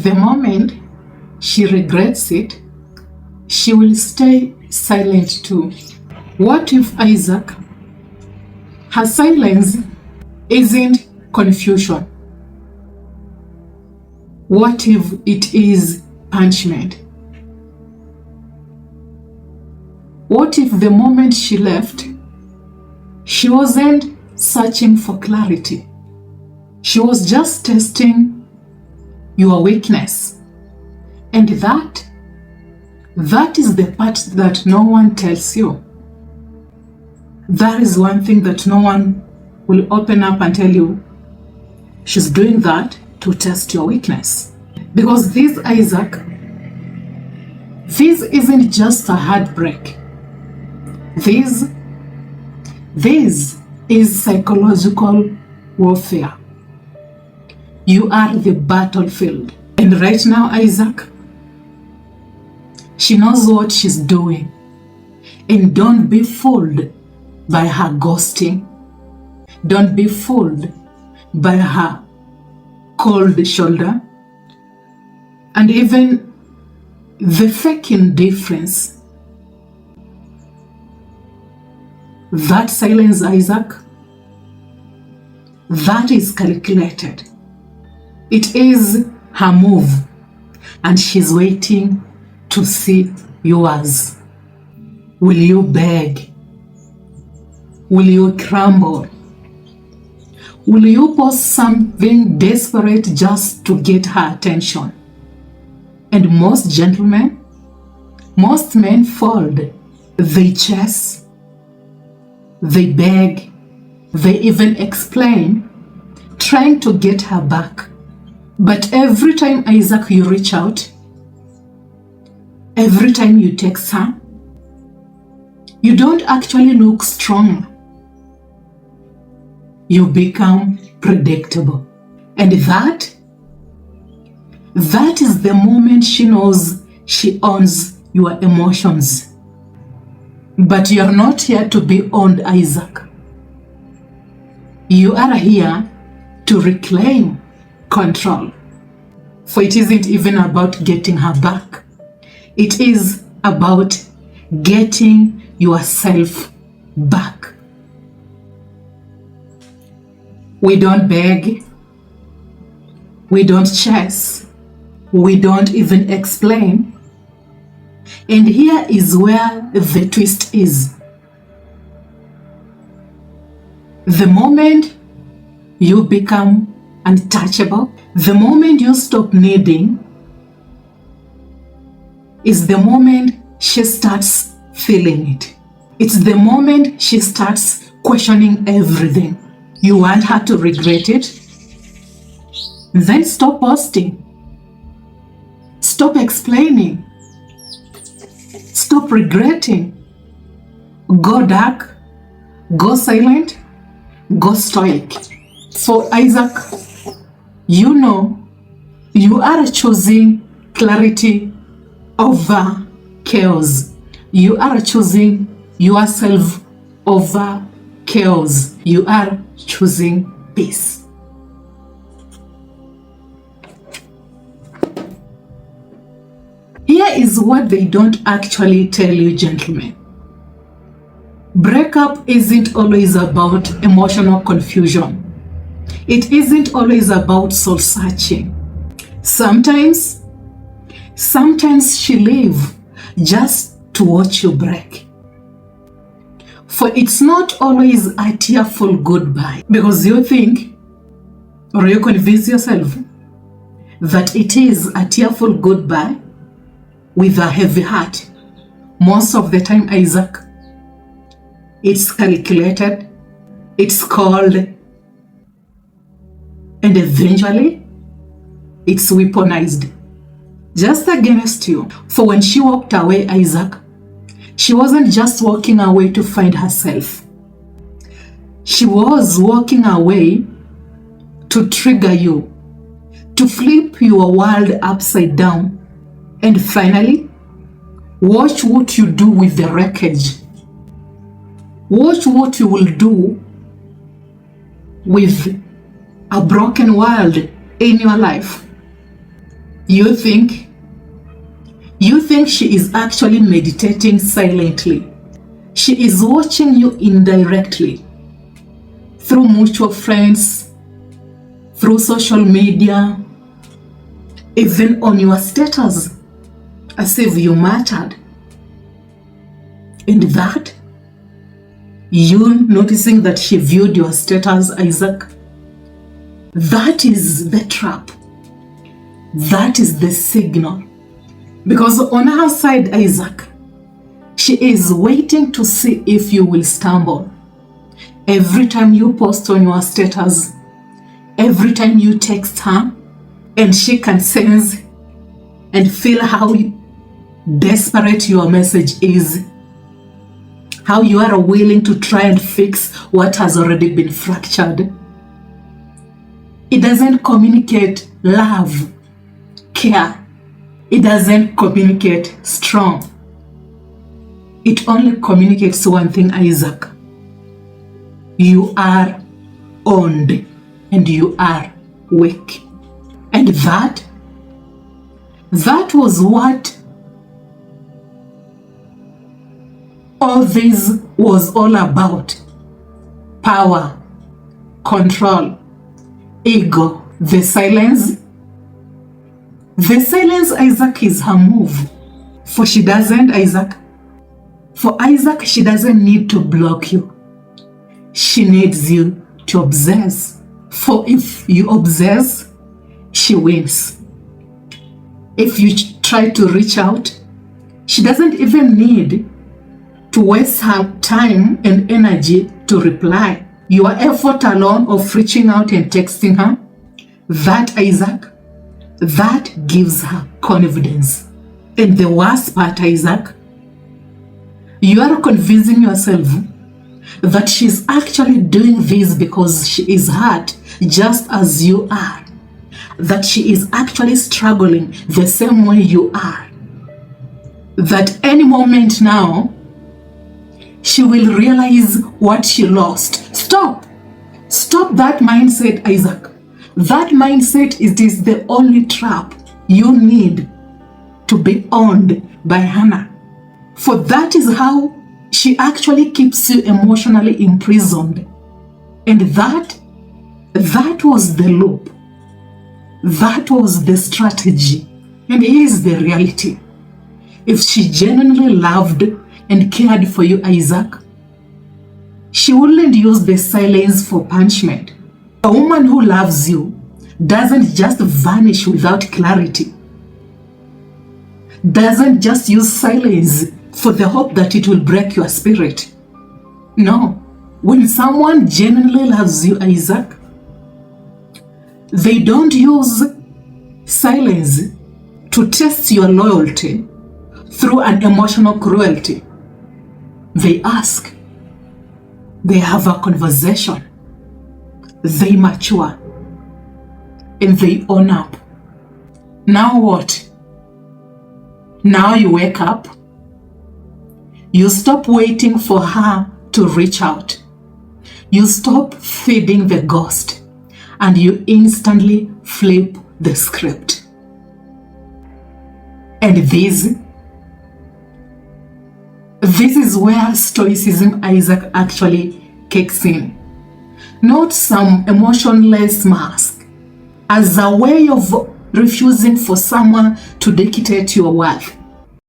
the moment she regrets it, she will stay silent too. What if, Isaac, her silence isn't confusion? What if it is punishment? What if the moment she left, she wasn't searching for clarity? She was just testing your weakness. And that is the part that no one tells you. That is one thing that no one will open up and tell you. She's doing that to test your weakness. Because this, Isaac, this isn't just a heartbreak. This is psychological warfare. You are the battlefield. And right now, Isaac, she knows what she's doing. And don't be fooled by her ghosting. Don't be fooled by her cold shoulder. And even the fake indifference. That silence, Isaac, that is calculated. It is her move, and she's waiting to see yours. Will you beg? Will you crumble? Will you post something desperate just to get her attention? And most gentlemen, most men fold. They chase, they beg, they even explain, trying to get her back. But every time, Isaac, you reach out, every time you text her, you don't actually look strong. You become predictable. And that is the moment she knows she owns your emotions. But you're not here to be owned, Isaac. You are here to reclaim control. For it isn't even about getting her back. It is about getting yourself back. We don't beg. We don't chase. We don't even explain. And here is where the twist is. The moment you become untouchable, the moment you stop needing, is the moment she starts feeling it. It's the moment she starts questioning everything. You want her to regret it? Then stop posting. Stop explaining. Stop regretting. Go dark. Go silent. Go stoic. So Isaac, you know you are choosing clarity over chaos. You are choosing yourself over chaos. You are choosing peace. Here is what they don't actually tell you, gentlemen. Breakup isn't always about emotional confusion. It isn't always about soul searching. Sometimes she leaves just to watch you break. For it's not always a tearful goodbye, because you think, or you convince yourself, that it is a tearful goodbye with a heavy heart. Most of the time, Isaac, it's calculated, it's cold, and eventually it's weaponized just against you. For when she walked away, Isaac, she wasn't just walking away to find herself. She was walking away to trigger you, to flip your world upside down, and finally, watch what you do with the wreckage. Watch what you will do with a broken world in your life. You think she is actually meditating silently. She is watching you indirectly through mutual friends, through social media, even on your status, as if you mattered. And that, you noticing that she viewed your status, Isaac, that is the trap. That is the signal. Because on her side, Isaac, she is waiting to see if you will stumble. Every time you post on your status, every time you text her, and she can sense and feel how desperate your message is, how you are willing to try and fix what has already been fractured. It doesn't communicate love, care. It doesn't communicate strong. It only communicates one thing, Isaac. You are owned and you are weak. And that was what all this was all about. Power, control, ego, the silence. The silence, Isaac, is her move. For she doesn't, Isaac. For Isaac, she doesn't need to block you. She needs you to obsess. For if you obsess, she wins. If you try to reach out, she doesn't even need to waste her time and energy to reply. Your effort alone of reaching out and texting her, that, Isaac, that gives her confidence. And the worst part, Isaac, you are convincing yourself that she's actually doing this because she is hurt just as you are. That she is actually struggling the same way you are. That any moment now, she will realize what she lost. Stop. Stop that mindset, Isaac. That mindset is the only trap you need to be owned by Hannah. For that is how she actually keeps you emotionally imprisoned. And that was the loop. That was the strategy. And here's the reality. If she genuinely loved and cared for you, Isaac, she wouldn't use the silence for punishment. A woman who loves you doesn't just vanish without clarity. Doesn't just use silence for the hope that it will break your spirit. No. When someone genuinely loves you, Isaac, they don't use silence to test your loyalty through an emotional cruelty. They ask. They have a conversation. They mature. And they own up. Now what? Now you wake up. You stop waiting for her to reach out. You stop feeding the ghost. And you instantly flip the script. And this is where stoicism, Isaac, actually kicks in. Not some emotionless mask. As a way of refusing for someone to dictate your worth.